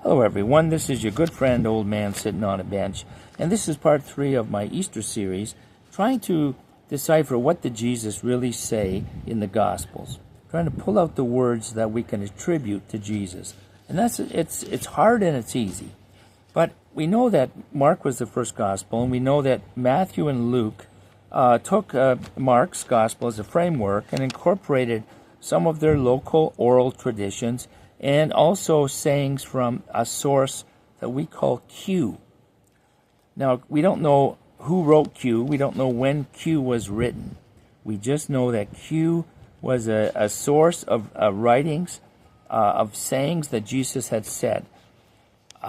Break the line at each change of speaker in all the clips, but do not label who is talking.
Hello everyone, this is your good friend Old Man Sitting on a Bench, and this is part 3 of my Easter series, trying to decipher what did Jesus really say in the Gospels, trying to pull out the words that we can attribute to Jesus. And it's hard and it's easy. But we know that Mark was the first Gospel, and we know that Matthew and Luke took Mark's Gospel as a framework and incorporated some of their local oral traditions and also sayings from a source that we call Q. Now, we don't know who wrote Q. We don't know when Q was written. We just know that Q was a source of writings, of sayings that Jesus had said.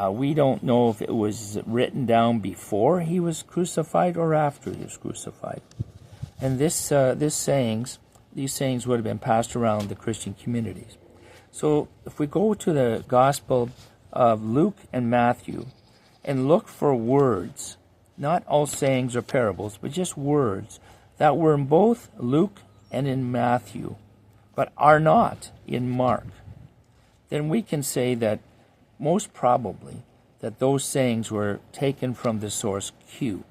We don't know if it was written down before he was crucified or after he was crucified. And these sayings would have been passed around the Christian communities. So if we go to the Gospel of Luke and Matthew and look for words, not all sayings or parables, but just words that were in both Luke and in Matthew, but are not in Mark, then we can say that most probably that those sayings were taken from the source Q.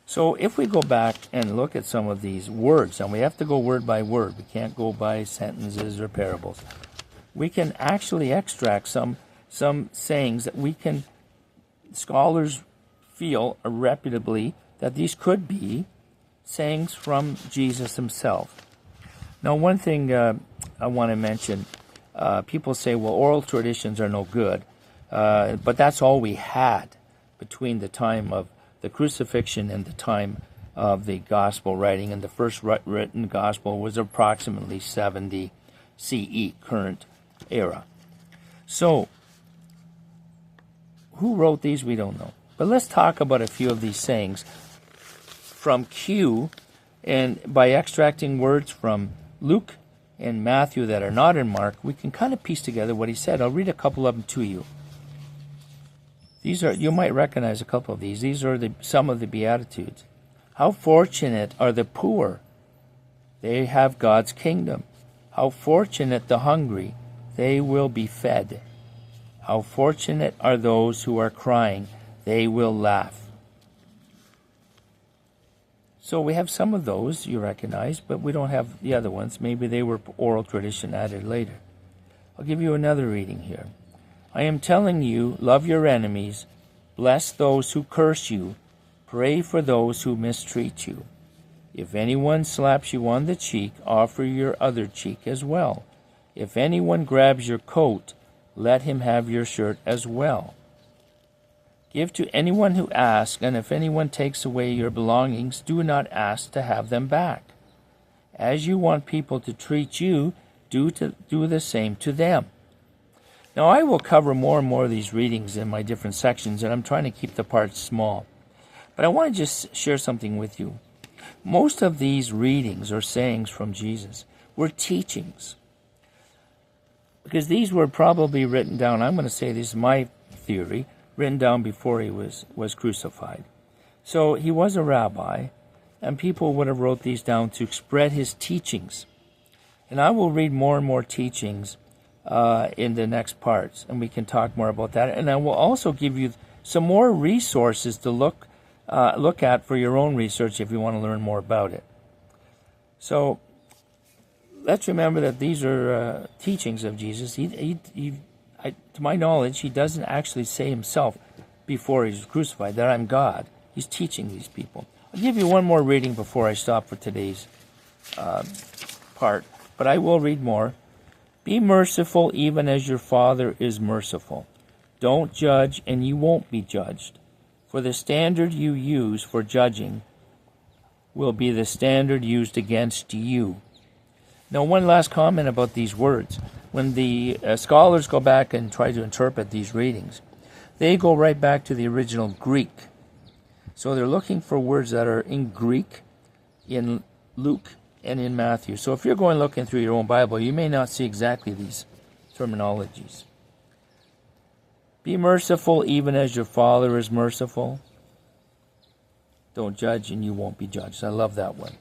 So if we go back and look at some of these words, and we have to go word by word, we can't go by sentences or parables, we can actually extract some sayings that scholars feel reputably that these could be sayings from Jesus himself. Now, one thing I want to mention, people say, well, oral traditions are no good, but that's all we had between the time of the crucifixion and the time of the gospel writing, and the first written gospel was approximately 70 CE, current era. So, who wrote these, we don't know. But let's talk about a few of these sayings from Q, and by extracting words from Luke and Matthew that are not in Mark, we can kind of piece together what he said. I'll read a couple of them to you. You might recognize a couple of these. These are some of the Beatitudes. How fortunate are the poor. They have God's kingdom. How fortunate the hungry. They will be fed. How fortunate are those who are crying. They will laugh. So we have some of those you recognize, but we don't have the other ones. Maybe they were oral tradition added later. I'll give you another reading here. I am telling you, love your enemies, bless those who curse you, pray for those who mistreat you. If anyone slaps you on the cheek, offer your other cheek as well. If anyone grabs your coat, let him have your shirt as well. Give to anyone who asks, and if anyone takes away your belongings, do not ask to have them back. As you want people to treat you, do the same to them. Now, I will cover more and more of these readings in my different sections, and I'm trying to keep the parts small. But I want to just share something with you. Most of these readings or sayings from Jesus were teachings, because these were probably written down, I'm going to say this is my theory, written down before he was crucified. So he was a rabbi, and people would have wrote these down to spread his teachings. And I will read more and more teachings in the next parts, and we can talk more about that. And I will also give you some more resources to look at for your own research if you want to learn more about it. So let's remember that these are teachings of Jesus. To my knowledge, he doesn't actually say himself before he's crucified that I'm God. He's teaching these people. I'll give you one more reading before I stop for today's part, but I will read more. Be merciful even as your Father is merciful. Don't judge and you won't be judged. For the standard you use for judging will be the standard used against you. Now, one last comment about these words. When the scholars go back and try to interpret these readings, they go right back to the original Greek. So they're looking for words that are in Greek, in Luke, and in Matthew. So if you're going looking through your own Bible, you may not see exactly these terminologies. Be merciful even as your Father is merciful. Don't judge and you won't be judged. I love that one.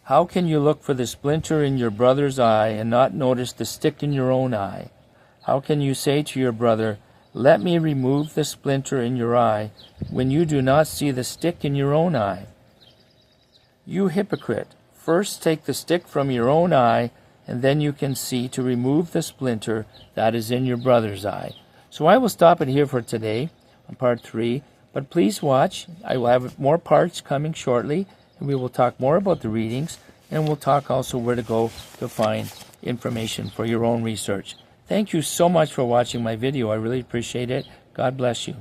How can you look for the splinter in your brother's eye and not notice the stick in your own eye? How can you say to your brother, 'Let me remove the splinter in your eye,' when you do not see the stick in your own eye? You hypocrite, first take the stick from your own eye, and then you can see to remove the splinter that is in your brother's eye." So I will stop it here for today on part 3, but please watch. I will have more parts coming shortly, and we will talk more about the readings, and we'll talk also where to go to find information for your own research. Thank you so much for watching my video. I really appreciate it. God bless you.